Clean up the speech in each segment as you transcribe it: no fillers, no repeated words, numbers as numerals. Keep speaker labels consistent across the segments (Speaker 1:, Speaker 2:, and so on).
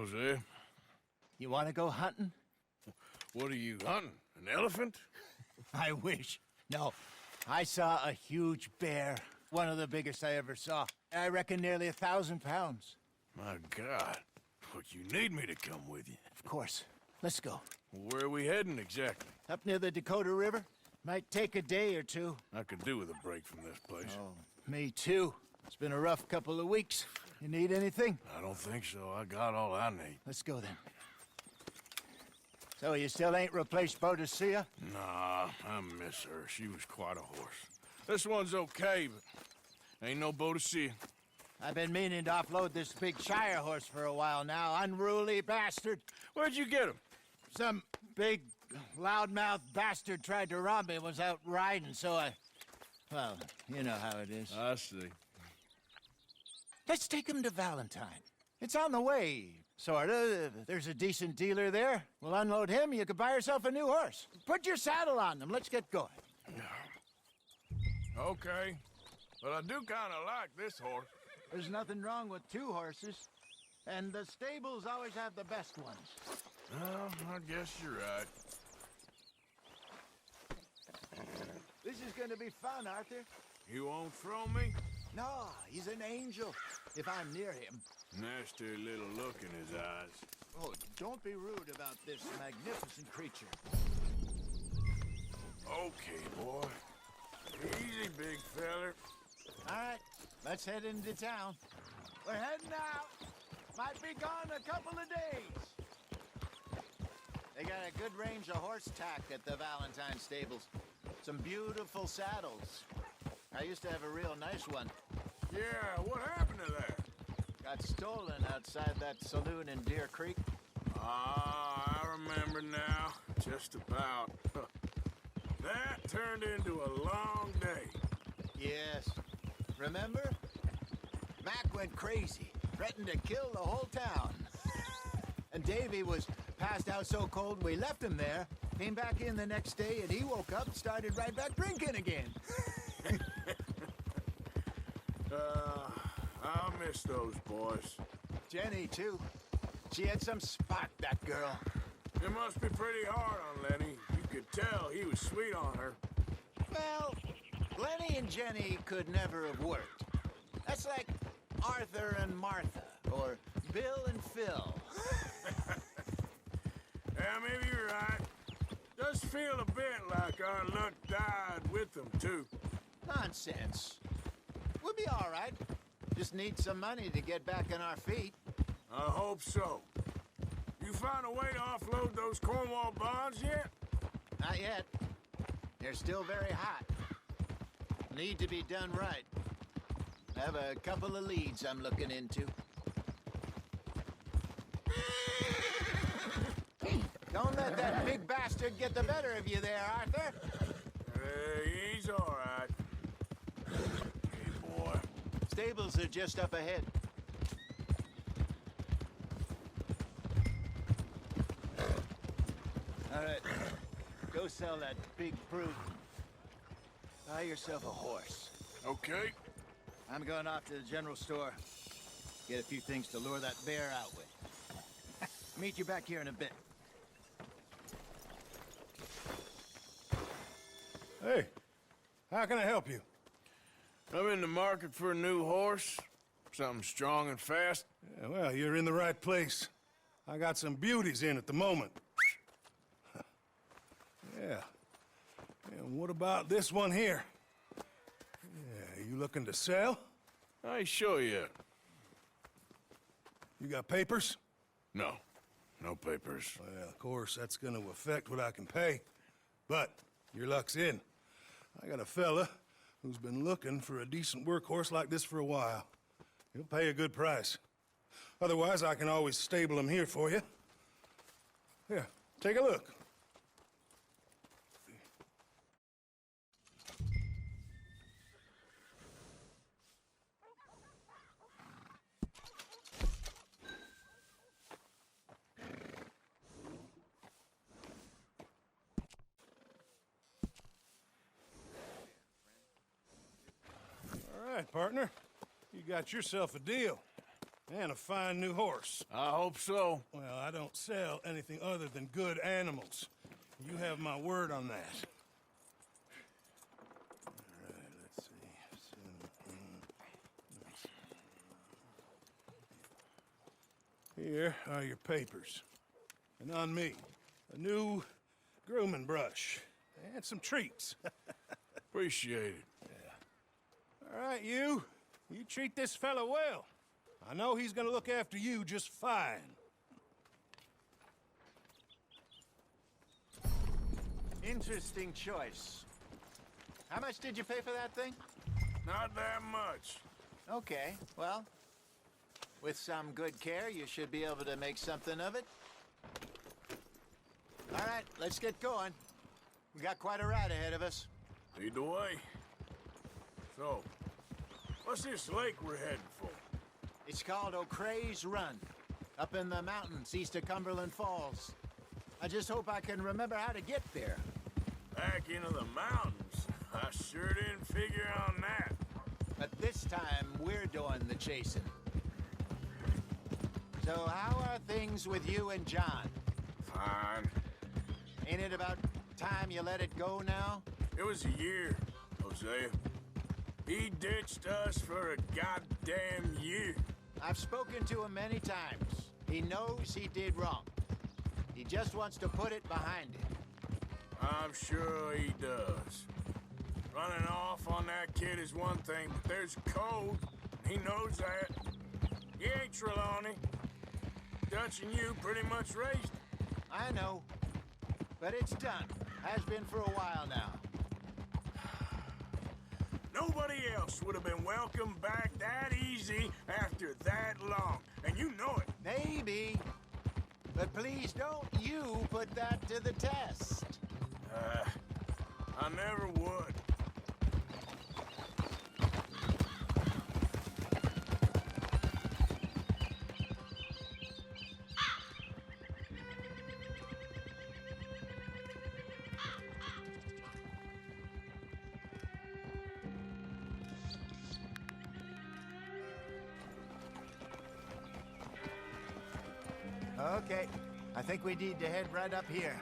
Speaker 1: Jose.
Speaker 2: You want to go hunting?
Speaker 1: What are you hunting? An elephant?
Speaker 2: I wish. No, I saw a huge bear. One of the biggest I ever saw. I reckon nearly 1,000 pounds.
Speaker 1: My God. But you need me to come with you.
Speaker 2: Of course. Let's go.
Speaker 1: Where are we heading exactly?
Speaker 2: Up near the Dakota River. Might take a day or two.
Speaker 1: I could do with a break from this place.
Speaker 2: Oh, me too. It's been a rough couple of weeks. You need anything?
Speaker 1: I don't think so. I got all I need.
Speaker 2: Let's go then. So you still ain't replaced Boadicea?
Speaker 1: Nah, I miss her. She was quite a horse. This one's okay, but ain't no Boadicea.
Speaker 2: I've been meaning to offload this big Shire horse for a while now. Unruly bastard.
Speaker 1: Where'd you get him?
Speaker 2: Some big, loudmouth bastard tried to rob me, was out riding, so well, you know how it is.
Speaker 1: I see.
Speaker 2: Let's take him to Valentine. It's on the way, sorta. There's a decent dealer there. We'll unload him, you could buy yourself a new horse. Put your saddle on them, let's get going.
Speaker 1: Okay, but I do kind of like this horse.
Speaker 2: There's nothing wrong with two horses, and the stables always have the best ones.
Speaker 1: Well, I guess you're right.
Speaker 2: This is gonna be fun, Arthur.
Speaker 1: You won't throw me?
Speaker 2: No, he's an angel, if I'm near him.
Speaker 1: Nasty little look in his eyes.
Speaker 2: Oh, don't be rude about this magnificent creature.
Speaker 1: Okay, boy. Easy, big feller.
Speaker 2: All right, let's head into town. We're heading out. Might be gone a couple of days. They got a good range of horse tack at the Valentine stables. Some beautiful saddles. I used to have a real nice one.
Speaker 1: Yeah, what happened to that?
Speaker 2: Got stolen outside that saloon in Deer Creek.
Speaker 1: Ah, I remember now. Just about. That turned into a long day.
Speaker 2: Yes. Remember? Mac went crazy, threatened to kill the whole town. And Davy was passed out so cold we left him there, came back in the next day, and he woke up and started right back drinking again.
Speaker 1: I'll miss those boys.
Speaker 2: Jenny, too. She had some spot, that girl.
Speaker 1: It must be pretty hard on Lenny. You could tell he was sweet on her.
Speaker 2: Well, Lenny and Jenny could never have worked. That's like Arthur and Martha, or Bill and Phil.
Speaker 1: Yeah, maybe you're right. Does feel a bit like our luck died with them, too.
Speaker 2: Nonsense. We'll be all right. Just need some money to get back on our feet.
Speaker 1: I hope so. You found a way to offload those Cornwall bonds yet?
Speaker 2: Not yet. They're still very hot. Need to be done right. I have a couple of leads I'm looking into. Don't let that big bastard get the better of you there, Arthur.
Speaker 1: He's all right. Hey, boy.
Speaker 2: Stables are just up ahead. All right. Go sell that big brute. Buy yourself a horse.
Speaker 1: Okay.
Speaker 2: I'm going off to the general store. Get a few things to lure that bear out with. Meet you back here in a bit.
Speaker 3: Hey, how can I help you?
Speaker 1: I'm in the market for a new horse. Something strong and fast.
Speaker 3: Yeah, well, you're in the right place. I got some beauties in at the moment. Yeah. And what about this one here? Yeah, you looking to sell?
Speaker 1: I ain't sure yet.
Speaker 3: You got papers?
Speaker 1: No. No papers.
Speaker 3: Well, of course, that's gonna affect what I can pay. But your luck's in. I got a fella who's been looking for a decent workhorse like this for a while. He'll pay a good price. Otherwise, I can always stable him here for you. Here, take a look. All right, partner. You got yourself a deal. And a fine new horse.
Speaker 1: I hope so.
Speaker 3: Well, I don't sell anything other than good animals. You have my word on that. All right, let's see. Here are your papers. And on me, a new grooming brush and some treats.
Speaker 1: Appreciate it.
Speaker 3: All right, you treat this fella well. I know he's gonna look after you just fine.
Speaker 2: Interesting choice. How much did you pay for that thing?
Speaker 1: Not that much.
Speaker 2: Okay, well, with some good care, you should be able to make something of it. All right, let's get going. We got quite a ride ahead of us.
Speaker 1: Lead the way. So, what's this lake we're heading for?
Speaker 2: It's called O'Creagh's Run, up in the mountains east of Cumberland Falls. I just hope I can remember how to get there.
Speaker 1: Back into the mountains? I sure didn't figure on that.
Speaker 2: But this time, we're doing the chasing. So how are things with you and John?
Speaker 1: Fine.
Speaker 2: Ain't it about time you let it go now?
Speaker 1: It was a year, Hosea. He ditched us for a goddamn year.
Speaker 2: I've spoken to him many times. He knows he did wrong. He just wants to put it behind him.
Speaker 1: I'm sure he does. Running off on that kid is one thing, but there's code. He knows that. He ain't Trelawney. Dutch and you pretty much raised him.
Speaker 2: I know. But it's done. Has been for a while now.
Speaker 1: Nobody else would have been welcomed back that easy after that long. And you know it.
Speaker 2: Maybe. But please don't you put that to the test.
Speaker 1: I never would.
Speaker 2: Okay. I think we need to head right up here.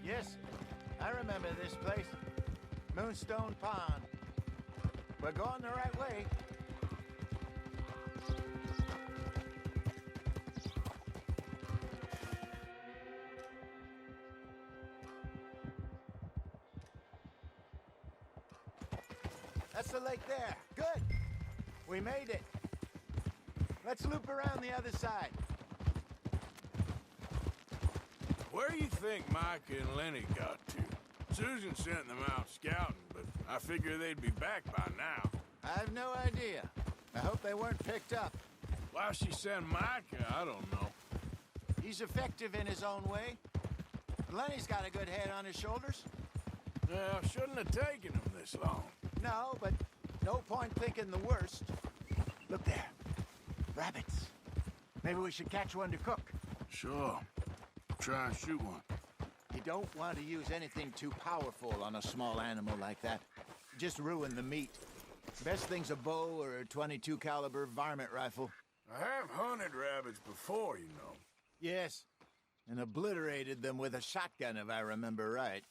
Speaker 2: Yes, I remember this place. Moonstone Pond. We're going the right way. That's the lake there. Good. We made it. Let's loop around the other side.
Speaker 1: Where do you think Mike and Lenny got to? Susan sent them out scouting, but I figure they'd be back by now.
Speaker 2: I have no idea. I hope they weren't picked up.
Speaker 1: Why she sent Mike, I don't know.
Speaker 2: He's effective in his own way. Lenny's got a good head on his shoulders.
Speaker 1: Well, shouldn't have taken him this long.
Speaker 2: No, but no point thinking the worst. Look there. Rabbits. Maybe we should catch one to cook.
Speaker 1: Sure. Try and shoot one.
Speaker 2: You don't want to use anything too powerful on a small animal like that. Just ruin the meat. Best thing's a bow or a .22 caliber varmint rifle.
Speaker 1: I have hunted rabbits before, you know.
Speaker 2: Yes, and obliterated them with a shotgun if I remember right.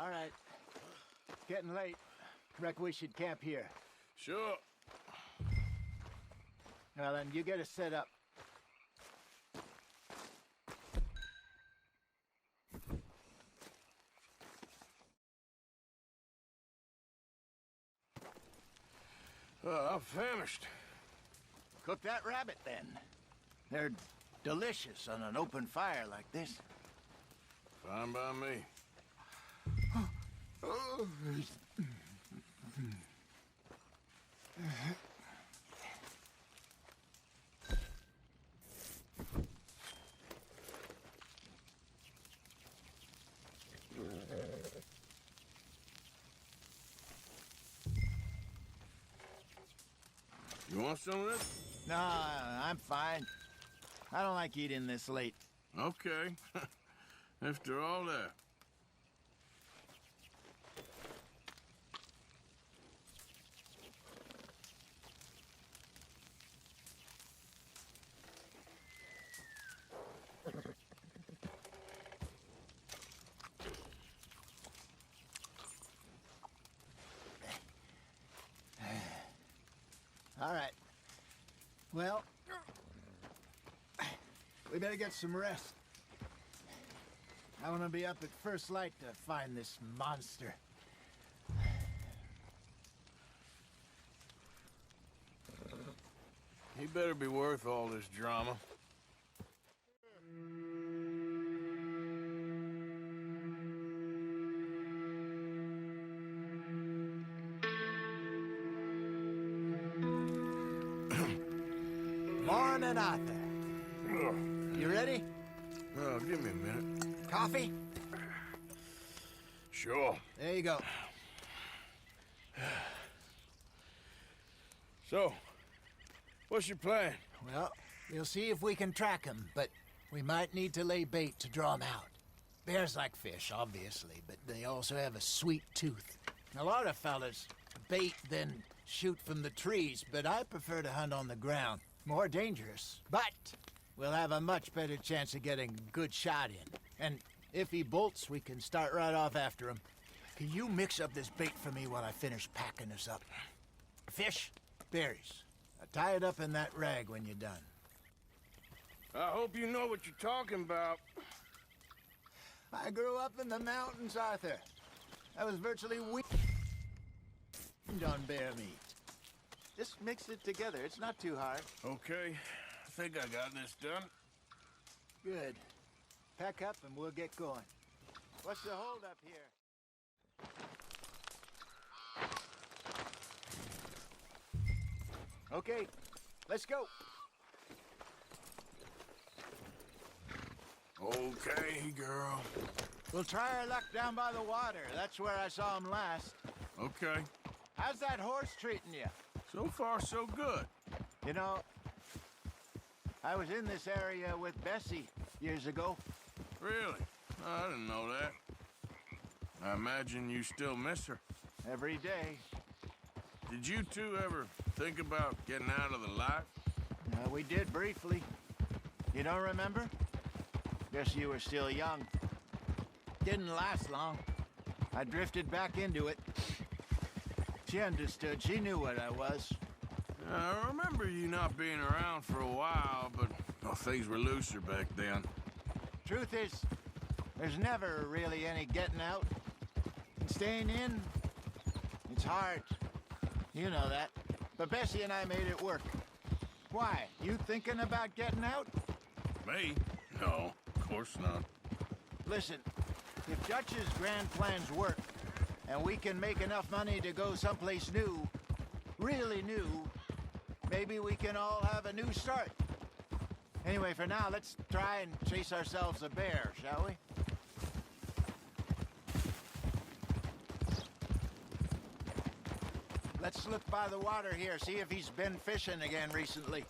Speaker 2: All right. Getting late. Reckon we should camp here.
Speaker 1: Sure.
Speaker 2: Well, then, you get us set up.
Speaker 1: I'm famished.
Speaker 2: Cook that rabbit, then. They're delicious on an open fire like this.
Speaker 1: Fine by me. You want some of this?
Speaker 2: No, I'm fine. I don't like eating this late.
Speaker 1: Okay. After all that.
Speaker 2: All right. Well, we better get some rest. I want to be up at first light to find this monster.
Speaker 1: He better be worth all this drama.
Speaker 2: Morning, Arthur. You ready?
Speaker 1: Oh, give me a minute.
Speaker 2: Coffee?
Speaker 1: Sure.
Speaker 2: There you go.
Speaker 1: So, what's your plan?
Speaker 2: Well, we'll see if we can track him, but we might need to lay bait to draw him out. Bears like fish, obviously, but they also have a sweet tooth. A lot of fellas bait, then shoot from the trees, but I prefer to hunt on the ground. More dangerous, but we'll have a much better chance of getting a good shot in. And if he bolts, we can start right off after him. Can you mix up this bait for me while I finish packing this up? Fish, berries. Tie it up in that rag when you're done.
Speaker 1: I hope you know what you're talking about.
Speaker 2: I grew up in the mountains, Arthur. I was virtually weaned on bear meat. Just mix it together. It's not too hard.
Speaker 1: Okay, I think I got this done.
Speaker 2: Good. Pack up and we'll get going. What's the holdup here? Okay, let's go.
Speaker 1: Okay, girl.
Speaker 2: We'll try our luck down by the water. That's where I saw him last.
Speaker 1: Okay.
Speaker 2: How's that horse treating you?
Speaker 1: So far, so good.
Speaker 2: You know, I was in this area with Bessie years ago.
Speaker 1: Really? I didn't know that. I imagine you still miss her.
Speaker 2: Every day.
Speaker 1: Did you two ever think about getting out of the life?
Speaker 2: We did briefly. You don't remember? Guess you were still young. Didn't last long. I drifted back into it. She understood. She knew what I was.
Speaker 1: I remember you not being around for a while, but well, things were looser back then.
Speaker 2: Truth is, there's never really any getting out. And staying in, it's hard. You know that. But Bessie and I made it work. Why? You thinking about getting out?
Speaker 1: Me? No, of course not.
Speaker 2: Listen, if Dutch's grand plans work, and we can make enough money to go someplace new, really new, maybe we can all have a new start. Anyway, for now, let's try and chase ourselves a bear, shall we? Let's look by the water here, see if he's been fishing again recently.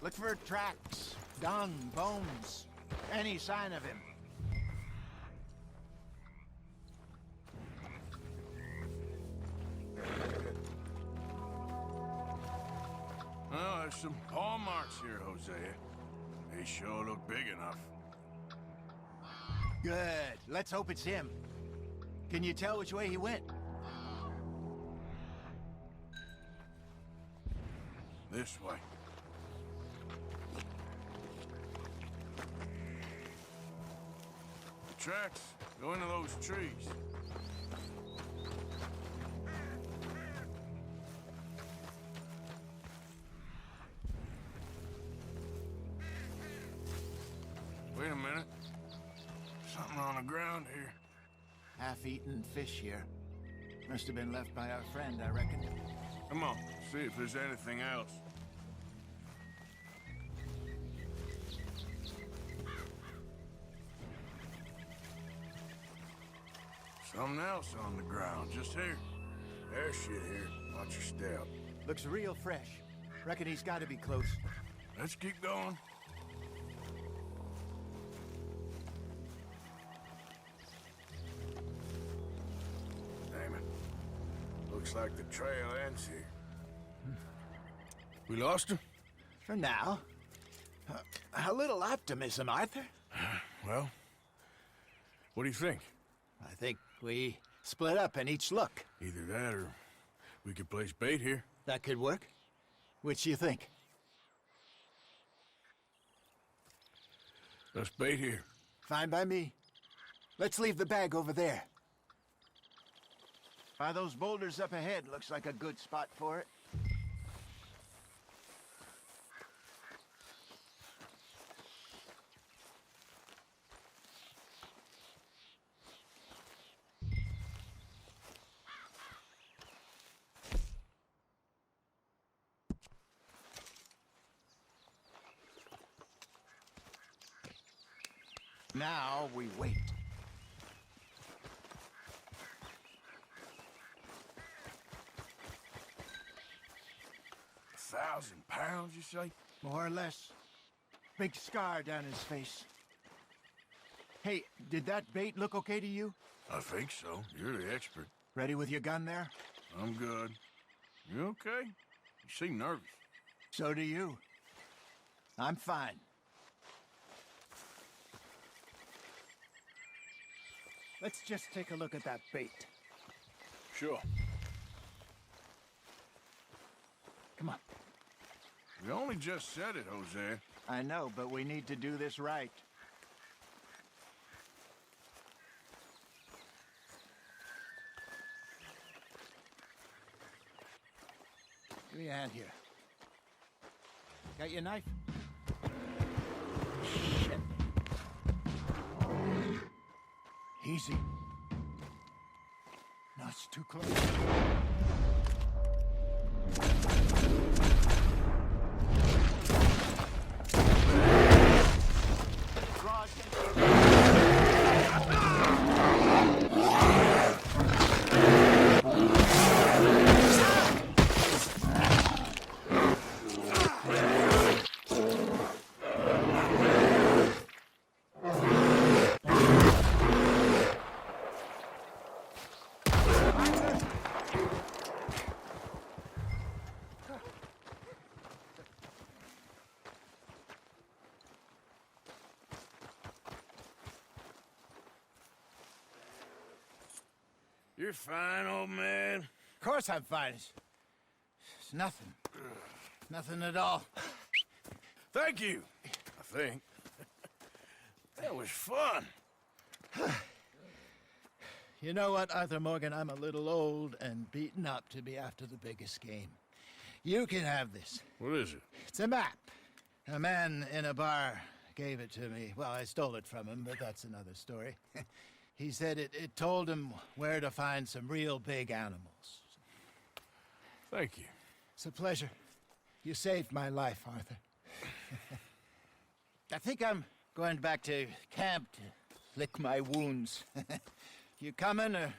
Speaker 2: Look for tracks, dung, bones, any sign of him.
Speaker 1: some paw marks here, Hosea. They sure look big enough.
Speaker 2: Good. Let's hope it's him. Can you tell which way he went?
Speaker 1: This way. The tracks go into those trees. Wait a minute. Something on the ground here.
Speaker 2: Half-eaten fish here. Must have been left by our friend, I reckon.
Speaker 1: Come on, see if there's anything else. Something else on the ground, just here. There's shit here. Watch your step.
Speaker 2: Looks real fresh. Reckon he's got to be close.
Speaker 1: Let's keep going. Damn it. Looks like the trail ends here. We lost him?
Speaker 2: For now. A little optimism, Arthur.
Speaker 1: Well, what do you think?
Speaker 2: I think we split up and each look.
Speaker 1: Either that or we could place bait here.
Speaker 2: That could work. Which do you think?
Speaker 1: Let's bait here.
Speaker 2: Fine by me. Let's leave the bag over there. By those boulders up ahead, looks like a good spot for it. Now we wait.
Speaker 1: £1,000, you say?
Speaker 2: More or less. Big scar down his face. Hey, did that bait look okay to you?
Speaker 1: I think so. You're the expert.
Speaker 2: Ready with your gun there?
Speaker 1: I'm good. You okay? You seem nervous.
Speaker 2: So do you. I'm fine. Let's just take a look at that bait.
Speaker 1: Sure.
Speaker 2: Come on.
Speaker 1: We only just said it, Jose.
Speaker 2: I know, but we need to do this right. Give me a hand here. Got your knife? Shit. Easy. No, it's too close.
Speaker 1: You're fine, old man.
Speaker 2: Of course I'm fine. It's nothing. Nothing at all.
Speaker 1: Thank you, I think. That was fun.
Speaker 2: You know what, Arthur Morgan? I'm a little old and beaten up to be after the biggest game. You can have this.
Speaker 1: What is it?
Speaker 2: It's a map. A man in a bar gave it to me. Well, I stole it from him, but that's another story. He said it told him where to find some real big animals.
Speaker 1: Thank you.
Speaker 2: It's a pleasure. You saved my life, Arthur. I think I'm going back to camp to lick my wounds. You coming, or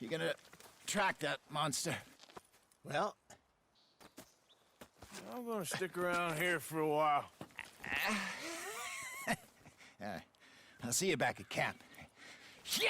Speaker 2: you gonna track that monster? Well,
Speaker 1: I'm gonna stick around here for a while.
Speaker 2: I'll see you back at camp. Yeah!